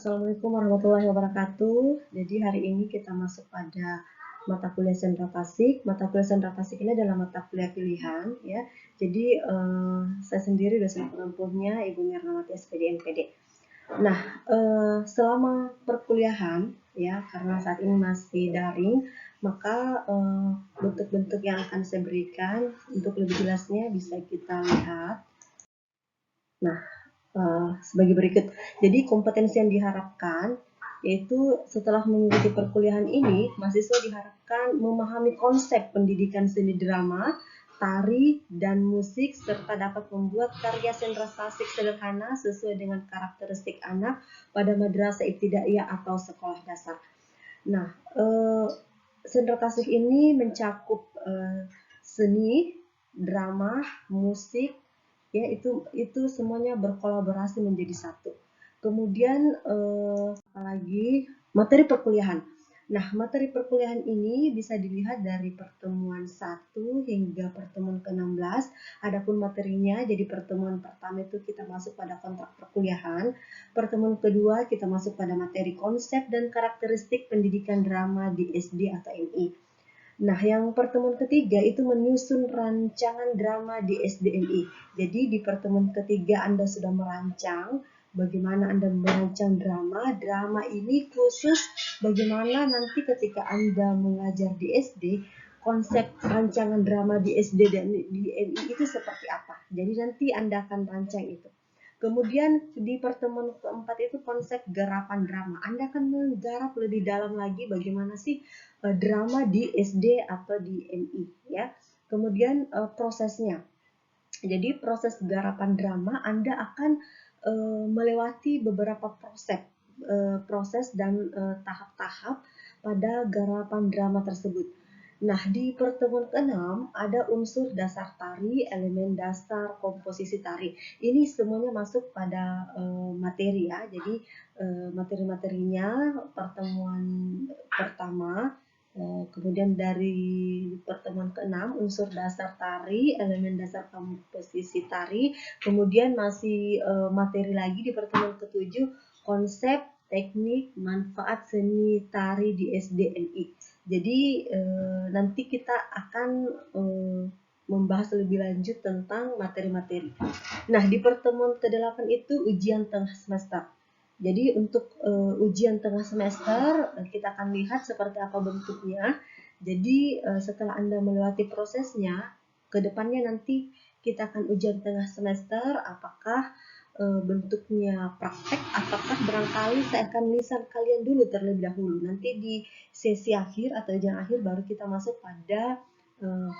Assalamualaikum warahmatullahi wabarakatuh. Jadi hari ini kita masuk pada mata kuliah Sendra Tasik. Mata kuliah Sendra Tasik ini adalah mata kuliah pilihan, ya. Jadi saya sendiri dosen penempuhnya Ibu Mirnawati SPD NPD. Nah, selama perkuliahan, ya, karena saat ini masih daring, maka bentuk-bentuk yang akan saya berikan untuk lebih jelasnya bisa kita lihat. Nah, sebagai berikut. Jadi kompetensi yang diharapkan yaitu setelah mengikuti perkuliahan ini, mahasiswa diharapkan memahami konsep pendidikan seni drama, tari, dan musik, serta dapat membuat karya sendra tasik sederhana sesuai dengan karakteristik anak pada madrasah ibtidaiyah atau sekolah dasar. Nah, sendra tasik ini mencakup seni, drama, musik, ya itu semuanya berkolaborasi menjadi satu. Kemudian apalagi materi perkuliahan. Nah, materi perkuliahan ini bisa dilihat dari pertemuan 1 hingga pertemuan ke-16. Adapun materinya, jadi pertemuan pertama itu kita masuk pada kontrak perkuliahan. Pertemuan kedua kita masuk pada materi konsep dan karakteristik pendidikan drama di SD atau MI. Nah, yang pertemuan ketiga itu menyusun rancangan drama di SDMI. Jadi di pertemuan ketiga Anda sudah merancang bagaimana Anda merancang drama. Drama ini khusus bagaimana nanti ketika Anda mengajar di SD, konsep rancangan drama di SD dan di MI itu seperti apa. Jadi nanti Anda akan rancang itu. Kemudian di pertemuan keempat itu konsep garapan drama. Anda akan menggarap lebih dalam lagi bagaimana sih drama di SD atau di MI, ya. Kemudian prosesnya. Jadi proses garapan drama Anda akan melewati beberapa proses dan tahap-tahap pada garapan drama tersebut. Nah, di pertemuan ke-6 ada unsur dasar tari, elemen dasar komposisi tari. Ini semuanya masuk pada materi, ya. Jadi materi-materinya pertemuan pertama. Kemudian dari pertemuan ke-6 unsur dasar tari, elemen dasar komposisi tari, kemudian masih materi lagi di pertemuan ke-7 konsep, teknik, manfaat seni tari di SDNI. Jadi nanti kita akan membahas lebih lanjut tentang materi-materi. Nah, di pertemuan ke-8 itu ujian tengah semester. Jadi untuk ujian tengah semester kita akan lihat seperti apa bentuknya. Jadi setelah Anda melewati prosesnya, ke depannya nanti kita akan ujian tengah semester, apakah bentuknya praktek, apakah barangkali saya akan lisan kalian dulu terlebih dahulu. Nanti di sesi akhir atau ujian akhir baru kita masuk pada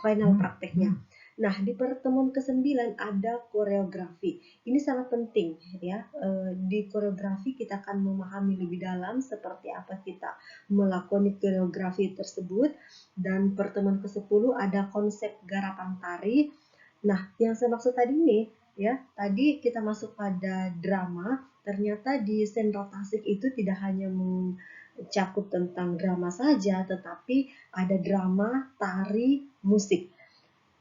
final prakteknya. Nah, di pertemuan ke-9 ada koreografi. Ini sangat penting, ya. Di koreografi kita akan memahami lebih dalam seperti apa kita melakoni koreografi tersebut. Dan pertemuan ke-10 ada konsep garapan tari. Nah, yang saya maksud tadi ini, ya, tadi kita masuk pada drama. Ternyata di Sendra Tasik itu tidak hanya mencakup tentang drama saja, tetapi ada drama, tari, musik.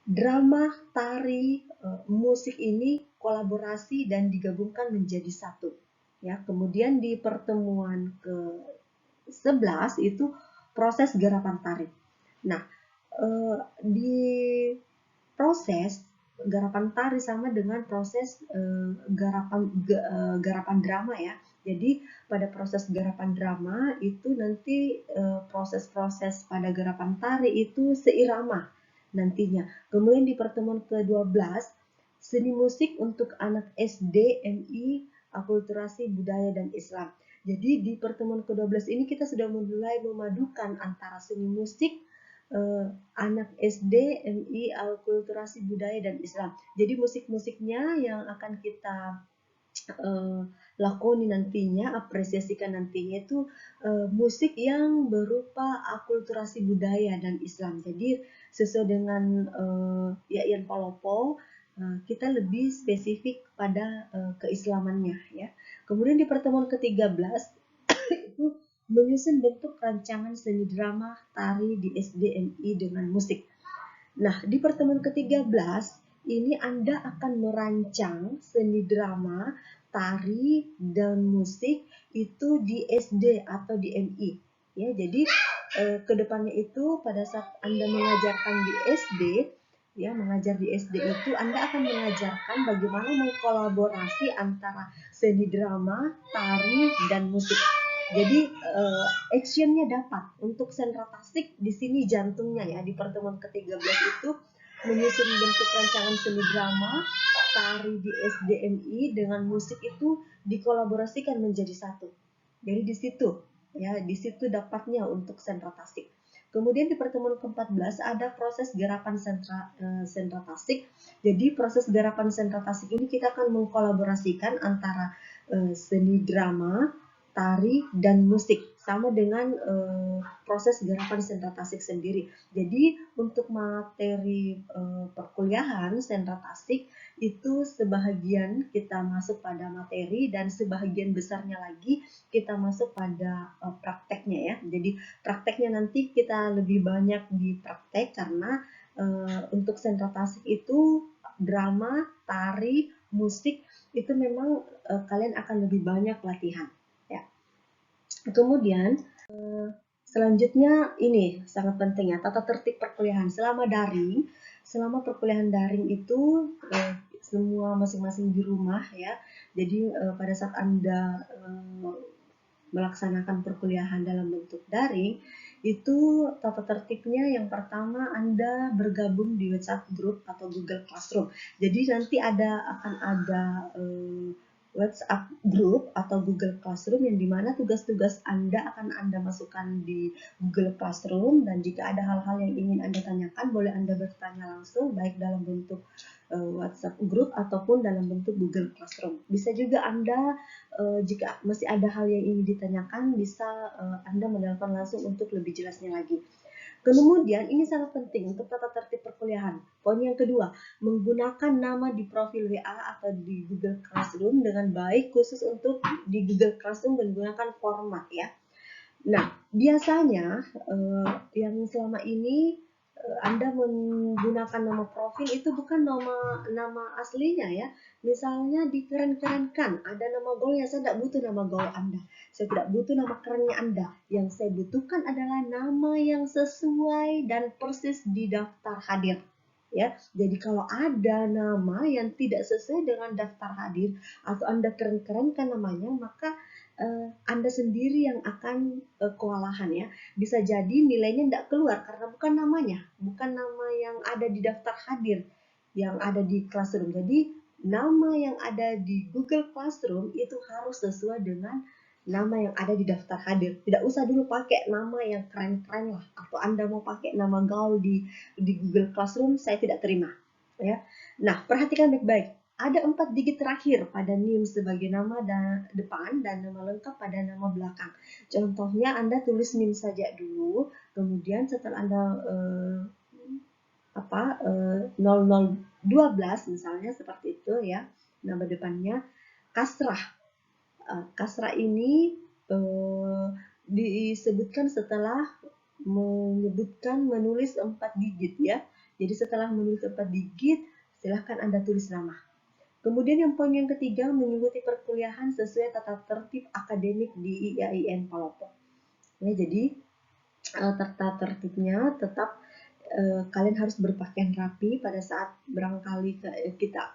Drama, tari, musik ini kolaborasi dan digabungkan menjadi satu. Ya, kemudian di pertemuan ke-11 itu proses garapan tari. Nah, di proses garapan tari sama dengan proses garapan drama, ya. Jadi pada proses garapan drama itu nanti proses-proses pada garapan tari itu seirama nantinya. Kemudian di pertemuan ke-12 seni musik untuk anak SD, MI, akulturasi budaya dan Islam. Jadi di pertemuan ke-12 ini kita sudah mulai memadukan antara seni musik anak SD, MI, akulturasi budaya dan Islam. Jadi musik-musiknya yang akan kita lakoni nantinya, apresiasikan nantinya itu musik yang berupa akulturasi budaya dan Islam. Jadi sesuai dengan Yayan Palopo, kita lebih spesifik pada keislamannya, ya. Kemudian di pertemuan ke-13 itu menyusun bentuk rancangan seni drama tari di SDMI dengan musik. Nah, di pertemuan ke-13 ini Anda akan merancang seni drama, tari, dan musik itu di SD atau di MI. Ya, jadi kedepannya itu pada saat Anda mengajarkan di SD, ya mengajar di SD itu Anda akan mengajarkan bagaimana mengkolaborasi antara seni drama, tari, dan musik. Jadi actionnya dapat. Untuk sentra tasik di sini jantungnya ya di pertemuan ke-13 itu menyusun bentuk rancangan seni drama, tari di SDMI dengan musik itu dikolaborasikan menjadi satu. Jadi di situ ya, di situ dapatnya untuk sentra tasik. Kemudian di pertemuan ke-14 ada proses gerakan sentra tasik. Jadi proses gerakan sentra tasik ini kita akan mengkolaborasikan antara seni drama, tari, dan musik sama dengan proses gerakan sentra tasik sendiri. Jadi untuk materi perkuliahan sentra tasik itu sebahagian kita masuk pada materi dan sebahagian besarnya lagi kita masuk pada prakteknya ya. Jadi prakteknya nanti kita lebih banyak di praktek karena untuk sentra tasik itu drama, tari, musik itu memang kalian akan lebih banyak latihan ya. Kemudian selanjutnya ini sangat penting ya, tata tertib perkuliahan selama daring. Selama perkuliahan daring itu semua masing-masing di rumah ya. Jadi pada saat Anda melaksanakan perkuliahan dalam bentuk daring, itu tata tertibnya yang pertama Anda bergabung di WhatsApp group atau Google Classroom. Jadi nanti akan ada WhatsApp group atau Google Classroom yang dimana tugas-tugas Anda akan Anda masukkan di Google Classroom, dan jika ada hal-hal yang ingin Anda tanyakan boleh Anda bertanya langsung baik dalam bentuk WhatsApp group ataupun dalam bentuk Google Classroom. Bisa juga Anda jika masih ada hal yang ingin ditanyakan bisa Anda menelpon langsung untuk lebih jelasnya lagi. Kemudian ini sangat penting untuk tata tertib perkuliahan. Poin yang kedua, menggunakan nama di profil WA atau di Google Classroom dengan baik, khusus untuk di Google Classroom menggunakan format ya. Nah, biasanya yang selama ini Anda menggunakan nama profil itu bukan nama aslinya ya. Misalnya dikeren-kerenkan, ada nama gaulnya. Saya tidak butuh nama gaul Anda. Saya tidak butuh nama kerennya Anda. Yang saya butuhkan adalah nama yang sesuai dan persis di daftar hadir. Ya, jadi kalau ada nama yang tidak sesuai dengan daftar hadir atau Anda keren-kerenkan namanya, maka Anda sendiri yang akan kewalahan ya. Bisa jadi nilainya tidak keluar karena bukan namanya, bukan nama yang ada di daftar hadir yang ada di Classroom. Jadi nama yang ada di Google Classroom itu harus sesuai dengan nama yang ada di daftar hadir. Tidak usah dulu pakai nama yang keren-keren lah, atau Anda mau pakai nama gaul di Google Classroom, saya tidak terima ya. Nah, perhatikan baik-baik. Ada 4 digit terakhir pada NIM sebagai nama depan dan nama lengkap pada nama belakang. Contohnya Anda tulis NIM saja dulu, kemudian setelah Anda 0012 misalnya seperti itu ya, nama depannya kasrah. Kasrah ini disebutkan setelah menulis 4 digit ya. Jadi setelah menulis 4 digit, silahkan Anda tulis nama. Kemudian yang poin yang ketiga, mengikuti perkuliahan sesuai tata tertib akademik di IAIN Palopo. Ya, jadi tata tertibnya tetap kalian harus berpakaian rapi pada saat barangkali kita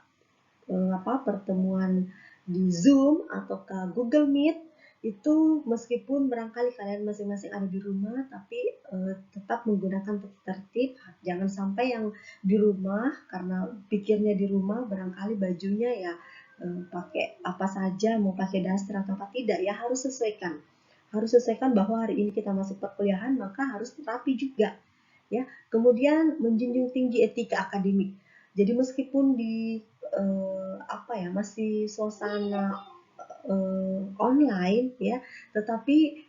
pertemuan di Zoom atau ke Google Meet. Itu meskipun barangkali kalian masing-masing ada di rumah, tapi tetap menggunakan tata tertib. Jangan sampai yang di rumah karena pikirnya di rumah barangkali bajunya ya pakai apa saja, mau pakai daster atau apa tidak ya, harus sesuaikan bahwa hari ini kita masuk perkuliahan, maka harus rapi juga ya. Kemudian menjunjung tinggi etika akademik. Jadi meskipun di masih suasana online ya, tetapi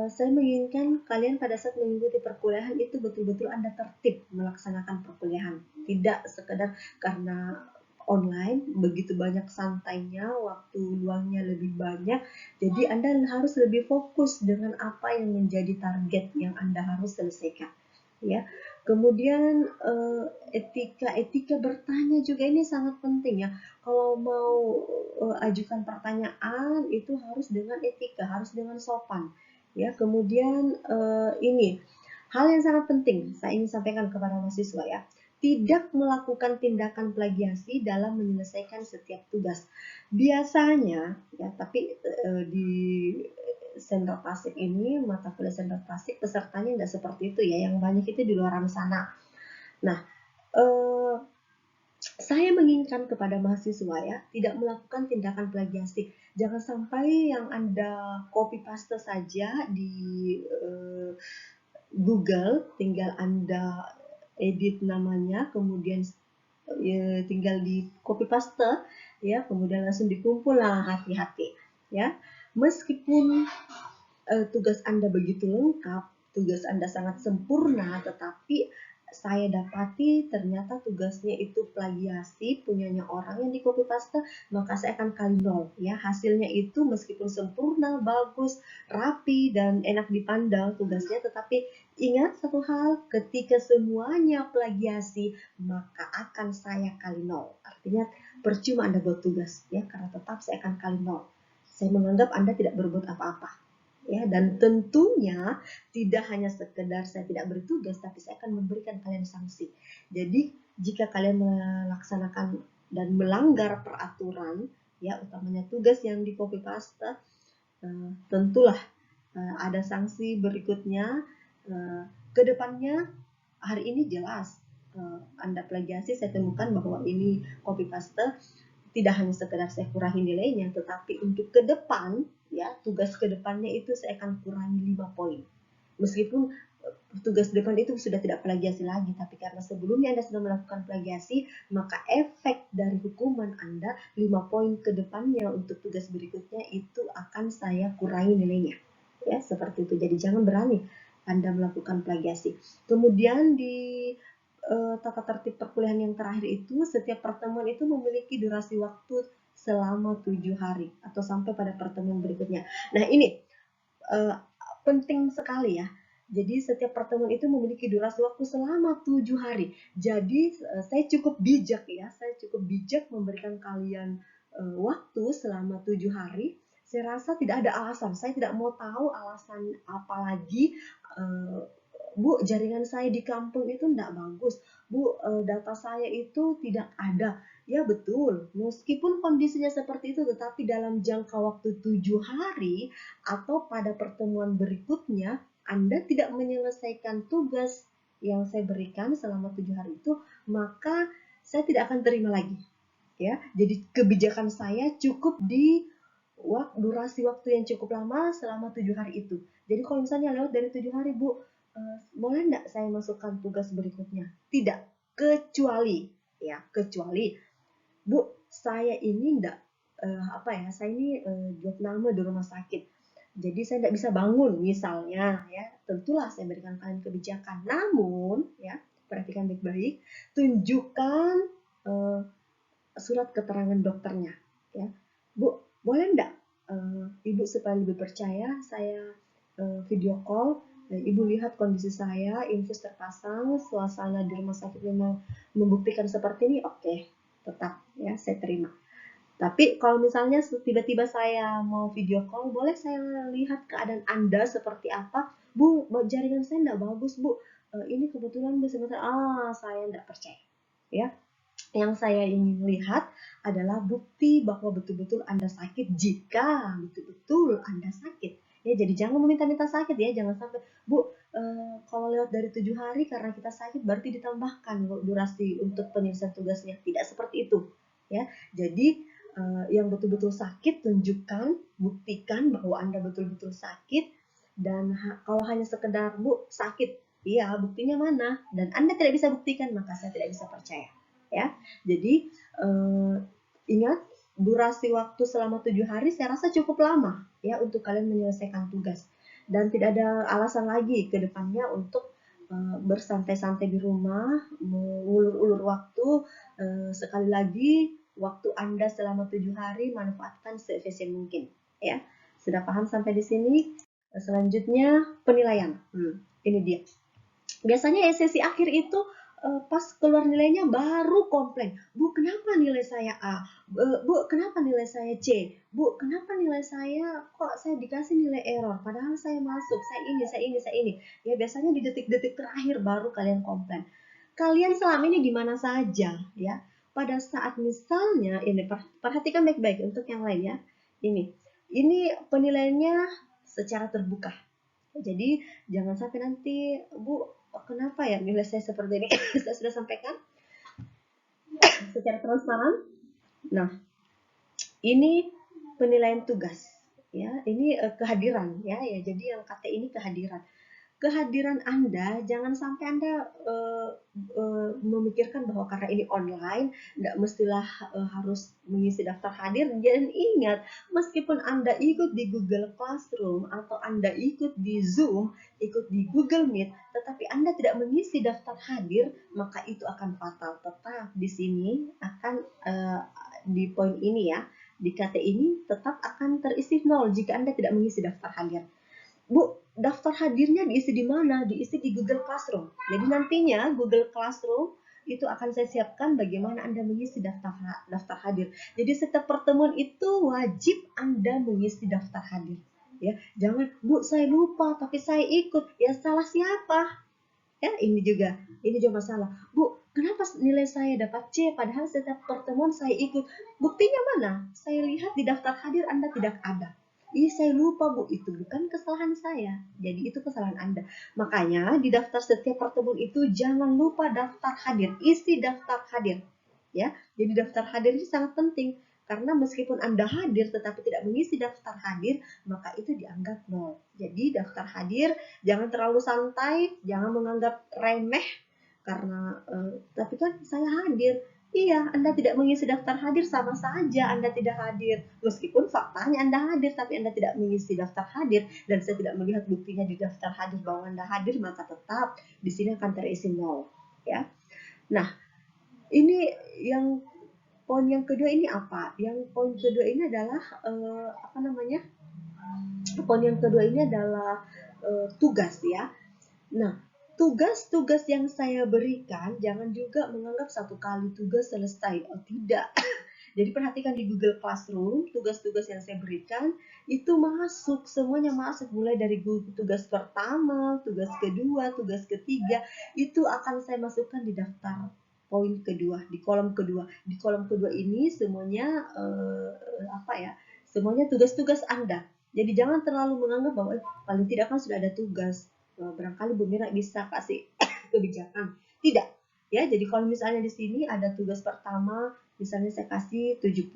saya menginginkan kalian pada saat mengikuti perkuliahan itu betul-betul Anda tertib melaksanakan perkuliahan. Tidak sekedar karena online begitu banyak santainya, waktu luangnya lebih banyak, jadi Anda harus lebih fokus dengan apa yang menjadi target yang Anda harus selesaikan ya. Kemudian etika bertanya juga ini sangat penting ya. Kalau mau ajukan pertanyaan itu harus dengan etika, harus dengan sopan ya. Kemudian ini hal yang sangat penting saya ingin sampaikan kepada mahasiswa ya. Tidak melakukan tindakan plagiasi dalam menyelesaikan setiap tugas. Biasanya ya, tapi di Sendra Tasik ini, mata kuliah Sendra Tasik, pesertanya tidak seperti itu ya, yang banyak itu di luar sana. Nah, eh, saya menginginkan kepada mahasiswa ya, tidak melakukan tindakan plagiasi. Jangan sampai yang Anda copy paste saja di Google, tinggal Anda edit namanya, kemudian ya, tinggal di copy paste ya, kemudian langsung dikumpul. Lah, hati-hati ya. Meskipun tugas Anda begitu lengkap, tugas Anda sangat sempurna, tetapi saya dapati ternyata tugasnya itu plagiasi punyanya orang yang di copy paste, maka saya akan kali nol ya. Hasilnya itu meskipun sempurna, bagus, rapi dan enak dipandang tugasnya, tetapi ingat satu hal, ketika semuanya plagiasi maka akan saya kali nol. Artinya percuma Anda buat tugas ya, karena tetap saya akan kali nol. Saya menganggap Anda tidak berbuat apa-apa. Ya, dan tentunya tidak hanya sekedar saya tidak bertugas, tapi saya akan memberikan kalian sanksi. Jadi jika kalian melaksanakan dan melanggar peraturan, ya utamanya tugas yang di copy paste, tentulah ada sanksi berikutnya. Kedepannya hari ini jelas Anda plagiasi, saya temukan bahwa ini copy paste, tidak hanya sekedar saya kurangi nilainya, tetapi untuk ke depan ya, tugas ke depannya itu saya akan kurangi 5 poin. Meskipun tugas depan itu sudah tidak plagiasi lagi, tapi karena sebelumnya Anda sudah melakukan plagiasi, maka efek dari hukuman Anda 5 poin ke depannya untuk tugas berikutnya itu akan saya kurangi nilainya. Ya, seperti itu. Jadi jangan berani Anda melakukan plagiasi. Kemudian di tata tertib perkuliahan yang terakhir itu, setiap pertemuan itu memiliki durasi waktu selama 7 hari atau sampai pada pertemuan berikutnya. Nah, ini penting sekali ya. Jadi setiap pertemuan itu memiliki durasi waktu selama 7 hari. Jadi saya cukup bijak ya, saya cukup bijak memberikan kalian waktu selama 7 hari. Saya rasa tidak ada alasan, saya tidak mau tahu alasan apalagi. Bu, jaringan saya di kampung itu tidak bagus. Bu, data saya itu tidak ada. Ya betul, meskipun kondisinya seperti itu, tetapi dalam jangka waktu 7 hari atau pada pertemuan berikutnya Anda tidak menyelesaikan tugas yang saya berikan selama 7 hari itu, maka saya tidak akan terima lagi. Ya, jadi kebijakan saya cukup di durasi waktu yang cukup lama selama 7 hari itu. Jadi kalau misalnya lewat dari 7 hari, Bu, boleh enggak saya masukkan tugas berikutnya? Tidak, kecuali ya, kecuali Bu, saya ini enggak saya ini job nama di rumah sakit. Jadi saya tidak bisa bangun misalnya ya. Tentulah saya berikan kalian kebijakan. Namun ya, perhatikan baik-baik, tunjukkan surat keterangan dokternya ya. Bu, boleh enggak Ibu supaya lebih percaya saya video call, Ibu lihat kondisi saya, infus terpasang, suasana di rumah sakit memang membuktikan seperti ini, oke, tetap ya saya terima. Tapi kalau misalnya tiba-tiba saya mau video call, boleh saya lihat keadaan Anda seperti apa? Bu, jaringan saya enggak bagus, Bu. Ini kebetulan Bu sebentar. Saya enggak percaya. Ya, yang saya ingin lihat adalah bukti bahwa betul-betul Anda sakit, jika betul-betul Anda sakit. Ya, jadi jangan meminta-minta sakit ya, jangan sampai, Bu, kalau lewat dari 7 hari karena kita sakit berarti ditambahkan durasi untuk penyelesaian tugasnya. Tidak seperti itu. Ya, jadi yang betul-betul sakit tunjukkan, buktikan bahwa Anda betul-betul sakit, dan kalau hanya sekedar, Bu, sakit, iya, buktinya mana? Dan Anda tidak bisa buktikan, maka saya tidak bisa percaya. Ya, jadi ingat durasi waktu selama 7 hari saya rasa cukup lama ya untuk kalian menyelesaikan tugas, dan tidak ada alasan lagi ke depannya untuk bersantai-santai di rumah, mengulur-ulur waktu. Sekali lagi, waktu Anda selama 7 hari manfaatkan seefisien mungkin ya. Sudah paham sampai di sini? Selanjutnya penilaian. Ini dia. biasanya sesi akhir itu pas keluar nilainya baru komplain, Bu kenapa nilai saya A, Bu kenapa nilai saya C, Bu kenapa nilai saya kok saya dikasih nilai error padahal saya masuk, saya ini. Ya biasanya di detik-detik terakhir baru kalian komplain. Kalian selama ini di mana saja ya, pada saat misalnya ini perhatikan baik-baik untuk yang lain ya, ini penilaiannya secara terbuka. Jadi jangan sampai nanti, Bu, kenapa ya nilai saya seperti ini? Saya sudah sampaikan secara transparan. Nah, ini penilaian tugas, ya. Ini kehadiran, ya. Jadi yang KT ini kehadiran. Kehadiran Anda, jangan sampai Anda memikirkan bahwa karena ini online, nggak mestilah harus mengisi daftar hadir. Dan ingat, meskipun Anda ikut di Google Classroom atau Anda ikut di Zoom, ikut di Google Meet, tetapi Anda tidak mengisi daftar hadir, maka itu akan fatal. Tetap di sini akan di poin ini ya, di KT ini tetap akan terisi 0 jika Anda tidak mengisi daftar hadir. Bu, daftar hadirnya diisi di mana? Diisi di Google Classroom. Jadi nantinya Google Classroom itu akan saya siapkan bagaimana Anda mengisi daftar hadir. Jadi setiap pertemuan itu wajib Anda mengisi daftar hadir. Ya, jangan, Bu, saya lupa tapi saya ikut. Ya salah siapa? Ya, ini juga masalah. Bu, kenapa nilai saya dapat C padahal setiap pertemuan saya ikut? Buktinya mana? Saya lihat di daftar hadir Anda tidak ada. Ih, saya lupa, Bu. Itu bukan kesalahan saya. Jadi itu kesalahan Anda. Makanya di daftar setiap pertemuan itu jangan lupa daftar hadir. Isi daftar hadir. Ya, jadi daftar hadir ini sangat penting. Karena meskipun Anda hadir tetapi tidak mengisi daftar hadir, maka itu dianggap nol. Jadi daftar hadir jangan terlalu santai, jangan menganggap remeh. Karena, tapi kan saya hadir. Iya, Anda tidak mengisi daftar hadir sama saja Anda tidak hadir. Meskipun faktanya Anda hadir, tapi Anda tidak mengisi daftar hadir dan saya tidak melihat buktinya di daftar hadir bahwa Anda hadir, maka tetap di sini akan terisi nol. Ya. Nah, ini yang poin yang kedua ini apa? Yang poin kedua ini adalah Poin yang kedua ini adalah tugas ya. Nah, tugas-tugas yang saya berikan jangan juga menganggap satu kali tugas selesai. Oh, tidak. Jadi perhatikan di Google Classroom, tugas-tugas yang saya berikan itu masuk, semuanya masuk. Mulai dari tugas pertama, tugas kedua, tugas ketiga, itu akan saya masukkan di daftar poin kedua, di kolom kedua. Di kolom kedua ini semuanya semuanya tugas-tugas Anda. Jadi jangan terlalu menganggap bahwa paling tidak kan sudah ada tugas. Barangkali Bu Mira bisa kasih kebijakan. Tidak. Ya, jadi kalau misalnya di sini ada tugas pertama, misalnya saya kasih 70,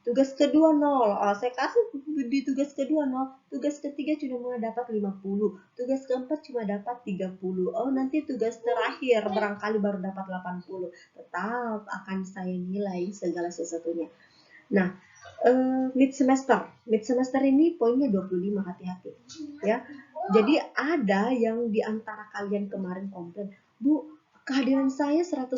tugas kedua 0, saya kasih di tugas kedua 0, tugas ketiga cuma dapat 50, tugas keempat cuma dapat 30, nanti tugas terakhir barangkali baru dapat 80, tetap akan saya nilai segala sesuatunya. Nah, mid semester ini poinnya 25, hati-hati ya. Jadi ada yang di antara kalian kemarin komplain, Bu, kehadiran saya 100%.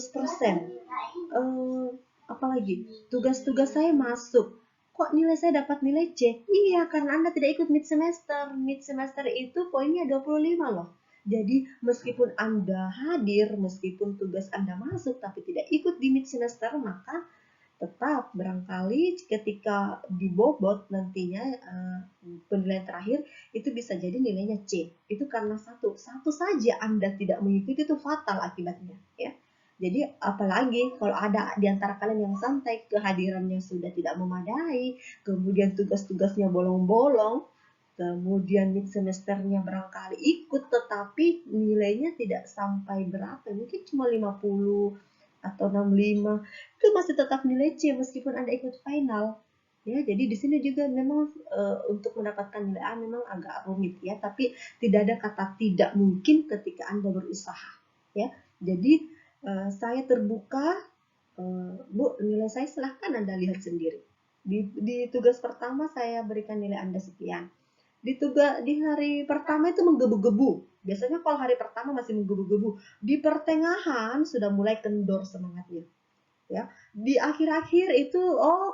Apalagi tugas-tugas saya masuk. Kok nilai saya dapat nilai C? Iya, karena Anda tidak ikut mid semester. Mid semester itu poinnya 25 loh. Jadi meskipun Anda hadir, meskipun tugas Anda masuk tapi tidak ikut di mid semester, maka tetap barangkali ketika dibobot nantinya penilaian terakhir itu bisa jadi nilainya C. Itu karena satu saja Anda tidak mengikuti itu fatal akibatnya ya. Jadi apalagi kalau ada di antara kalian yang santai, kehadirannya sudah tidak memadai, kemudian tugas-tugasnya bolong-bolong, kemudian mid semesternya barangkali ikut tetapi nilainya tidak sampai berapa, mungkin cuma 50 atau 65, itu masih tetap nilai C meskipun Anda ikut final. Ya, jadi di sini juga memang untuk mendapatkan nilai A memang agak rumit ya, tapi tidak ada kata tidak mungkin ketika Anda berusaha. Ya, jadi saya terbuka, Bu, nilai saya silahkan Anda lihat sendiri. Di tugas pertama saya berikan nilai Anda sekian. Di hari pertama itu menggebu-gebu. Biasanya kalau hari pertama masih menggebu-gebu, di pertengahan sudah mulai kendor semangatnya. Ya, di akhir-akhir itu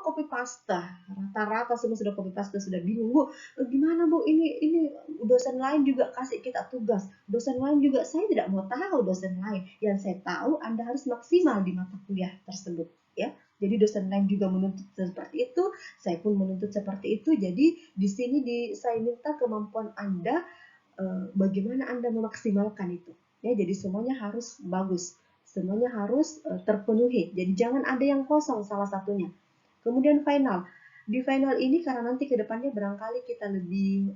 copy paste. Rata-rata semua sudah copy paste, sudah bingung, Bu. Gimana Bu? Ini dosen lain juga kasih kita tugas, dosen lain juga, saya tidak mau tahu dosen lain. Yang saya tahu Anda harus maksimal di mata kuliah tersebut, ya. Jadi dosen lain juga menuntut seperti itu, saya pun menuntut seperti itu. Jadi di sini saya minta kemampuan Anda, bagaimana Anda memaksimalkan itu. Ya, jadi semuanya harus bagus, semuanya harus terpenuhi. Jadi jangan ada yang kosong salah satunya. Kemudian final. Di final ini karena nanti ke depannya barangkali kita lebih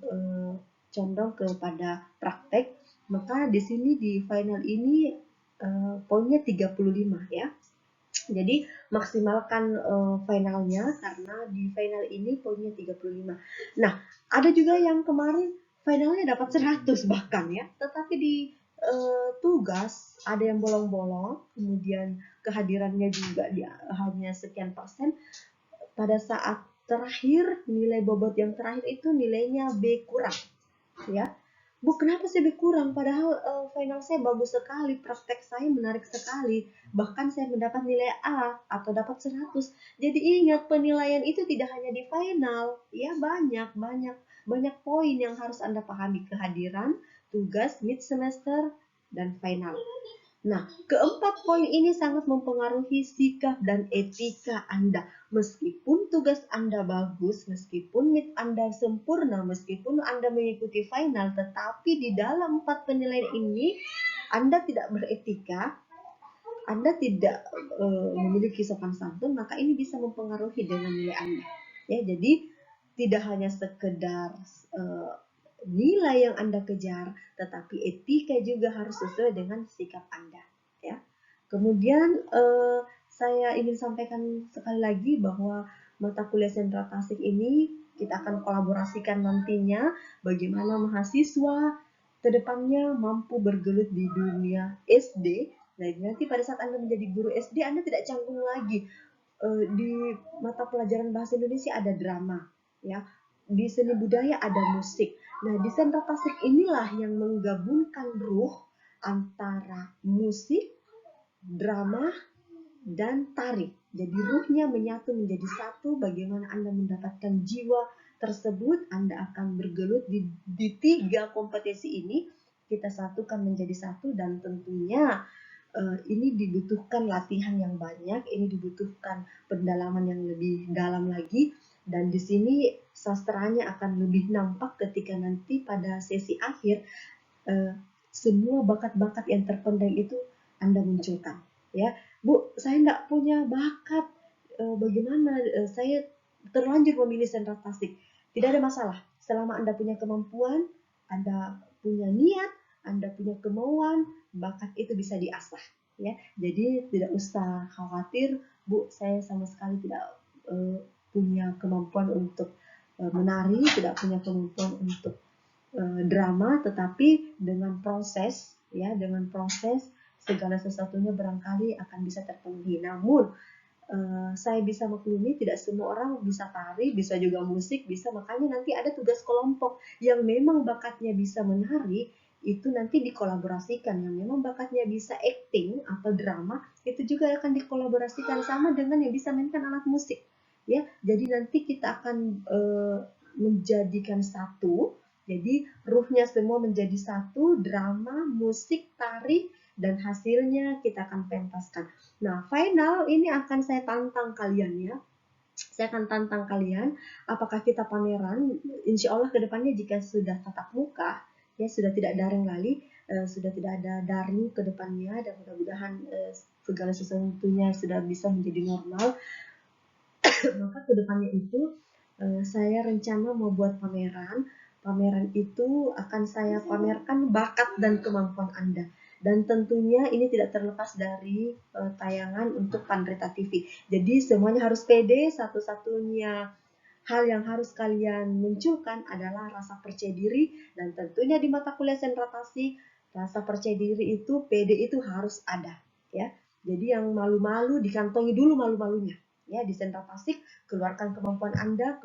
condong kepada praktek, maka di sini di final ini poinnya 35 ya. Jadi maksimalkan finalnya karena di final ini poinnya 35. Nah, ada juga yang kemarin finalnya dapat 100 bahkan ya, tetapi di tugas ada yang bolong-bolong, kemudian kehadirannya juga hanya sekian persen. Pada saat terakhir, nilai bobot yang terakhir itu nilainya B kurang, ya. Bu, kenapa sih B kurang? Padahal final saya bagus sekali, praktek saya menarik sekali, bahkan saya mendapat nilai A atau dapat 100. Jadi ingat, penilaian itu tidak hanya di final, ya, banyak poin yang harus Anda pahami: kehadiran, tugas, mid semester, dan final. Nah, keempat poin ini sangat mempengaruhi sikap dan etika Anda. Meskipun tugas Anda bagus, meskipun mid Anda sempurna, meskipun Anda mengikuti final, tetapi di dalam 4 penilaian ini Anda tidak beretika, Anda tidak memiliki sopan santun, maka ini bisa mempengaruhi dengan nilai Anda. Ya, jadi tidak hanya sekedar nilai yang Anda kejar, tetapi etika juga harus sesuai dengan sikap Anda, ya. Kemudian saya ingin sampaikan sekali lagi bahwa mata kuliah Sentra Tasik ini kita akan kolaborasikan nantinya bagaimana mahasiswa kedepannya mampu bergelut di dunia SD. Nah, nanti pada saat Anda menjadi guru SD, Anda tidak canggung lagi. Di mata pelajaran bahasa Indonesia ada drama, ya. Di seni budaya ada musik. Nah, di Sentra Tasik inilah yang menggabungkan ruh antara musik, drama, dan tari. Jadi ruhnya menyatu menjadi satu. Bagaimana Anda mendapatkan jiwa tersebut? Anda akan bergelut di 3 kompetisi ini. Kita satukan menjadi satu, dan tentunya ini dibutuhkan latihan yang banyak, ini dibutuhkan pendalaman yang lebih dalam lagi. Dan di sini sastranya akan lebih nampak ketika nanti pada sesi akhir semua bakat-bakat yang terpendam itu Anda munculkan, ya. Bu, saya nggak punya bakat, bagaimana? Saya terlanjur memilih Sentra Tasik. Tidak ada masalah, selama Anda punya kemampuan, Anda punya niat, Anda punya kemauan, bakat itu bisa diasah, ya. Jadi tidak usah khawatir, Bu, saya sama sekali tidak punya kemampuan untuk menari, tidak punya kemampuan untuk drama, tetapi dengan proses, ya, dengan proses segala sesuatunya barangkali akan bisa terpenuhi. Namun saya bisa maklumi tidak semua orang bisa tari, bisa juga musik, bisa, makanya nanti ada tugas kelompok. Yang memang bakatnya bisa menari itu nanti dikolaborasikan, yang memang bakatnya bisa acting atau drama itu juga akan dikolaborasikan, sama dengan yang bisa mainkan alat musik, ya. Jadi nanti kita akan menjadikan satu. Jadi ruhnya semua menjadi satu, drama, musik, tari, dan hasilnya kita akan pentaskan. Nah, final ini akan saya tantang kalian, ya. Saya akan tantang kalian, apakah kita pameran? Insya Allah kedepannya jika sudah tatap muka, ya, sudah tidak daring lagi, sudah tidak ada daring kedepannya, dan mudah-mudahan segala sesuatunya sudah bisa menjadi normal. Maka kedepannya itu saya rencana mau buat pameran. Pameran itu akan saya pamerkan bakat dan kemampuan Anda. Dan tentunya ini tidak terlepas dari tayangan untuk Pandrita TV. Jadi semuanya harus pede. Satu-satunya hal yang harus kalian munculkan adalah rasa percaya diri. Dan tentunya di mata kuliah Sentra Tasik, rasa percaya diri itu, pede itu harus ada, ya. Jadi yang malu-malu dikantongi dulu malu-malunya. Ya, di Sentra Tasik, keluarkan kemampuan Anda,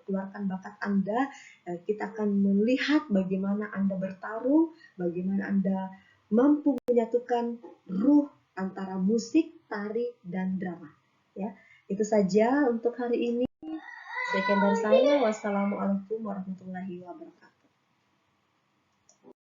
keluarkan bakat Anda. Kita akan melihat bagaimana Anda bertarung, bagaimana Anda mampu menyatukan ruh antara musik, tari, dan drama. Ya, itu saja untuk hari ini. Sekian dari saya. Wassalamualaikum warahmatullahi wabarakatuh.